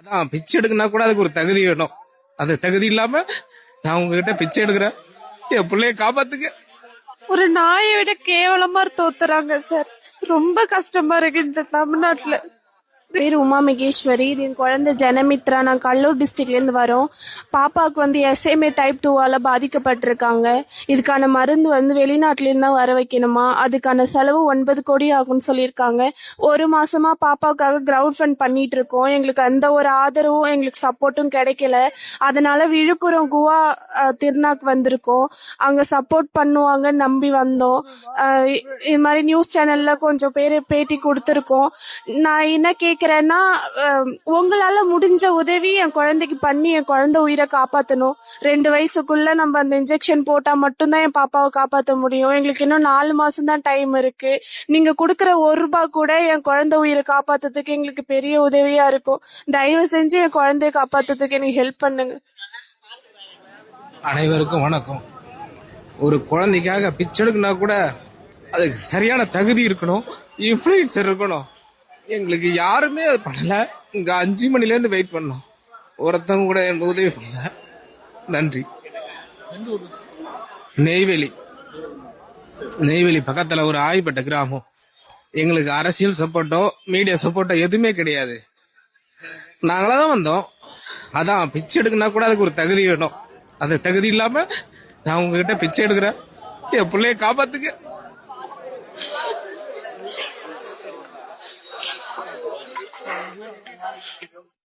அதான் பிச்சை எடுக்கனா கூட அதுக்கு ஒரு தகுதி வேணும். அது தகுதி இல்லாம நான் உங்ககிட்ட பிச்சை எடுக்கிறேன், என் பிள்ளைய காப்பாத்துக்க. ஒரு நாயை விட கேவலமா தோத்துறாங்க சார். ரொம்ப கஷ்டமா இருக்கு இந்த தமிழ்நாட்டுல. பேர் உமா மகேஸ்வரி. இது என் குழந்தை ஜனமித்ரா. நான் கடலூர் டிஸ்ட்ரிக்ட்ல இருந்து வரோம். பாப்பாவுக்கு SMA டைப் 2ஆல பாதிக்கப்பட்டிருக்காங்க. இதுக்கான மருந்து வெளிநாட்டுல இருந்தா வர வைக்கணுமா, அதுக்கான செலவு 9 கோடி ஆகும்னு சொல்லியிருக்காங்க. ஒரு மாசமா பாப்பாவுக்காக கிரவுட் ஃபண்ட் பண்ணிட்டு இருக்கோம். எங்களுக்கு அந்த ஒரு ஆதரவும் எங்களுக்கு சப்போர்ட்டும் கிடைக்கல. அதனால விழுப்புரம் குவா திருநாக்கு வந்திருக்கோம். அங்க சப்போர்ட் பண்ணுவாங்கன்னு நம்பி வந்தோம். இது மாதிரி நியூஸ் சேனல்ல கொஞ்சம் பேர் பேட்டி கொடுத்துருக்கோம். நான் என்ன கேக்குறேன்னா, உங்களால முடிஞ்ச உதவி என் குழந்தைக்கு பண்ணி என் குழந்தை உயிரை காப்பாத்தணும். 2 வயசுக்குள்ள நம்ம அந்த இன்ஜெக்ஷன் போட்டா மட்டும்தான் என் பாப்பாவை காப்பாத்த முடியும். எங்களுக்கு இன்னும் 4 மாசம் தான் டைம் இருக்கு. நீங்க கொடுக்கற ₹1 கூட என் குழந்தை உயிரை காப்பாத்துறதுக்கு எங்களுக்கு பெரிய உதவியா இருக்கும். தயவு செஞ்சு என் குழந்தைய காப்பாத்துறதுக்கு எனக்கு ஹெல்ப் பண்ணுங்க. அனைவருக்கும் வணக்கம். ஒரு குழந்தைக்காக பிச்சை எடுக்கனா கூட அதுக்கு சரியான தகுதி இருக்கணும், இன்ஃபுளுசர் இருக்கணும். எங்களுக்கு யாருமே அது பண்ணல. இங்க 5 மணில இருந்து வெயிட் பண்ணோம், ஒருத்தவங்க கூட எனக்கு உதவி பண்ணல. நன்றி. நெய்வேலி பக்கத்துல ஒரு ஆய்பட்ட கிராமம். எங்களுக்கு அரசியல் சப்போர்ட்டோ மீடியா சப்போர்ட்டோ எதுவுமே கிடையாது. நாங்களாதான் வந்தோம். அதான் பிச்சை எடுக்கனா கூட அதுக்கு ஒரு தகுதி வேணும். அது தகுதி இல்லாம நான் உங்ககிட்ட பிச்சை எடுக்கிறேன், என் பிள்ளைய காப்பாத்துக்க.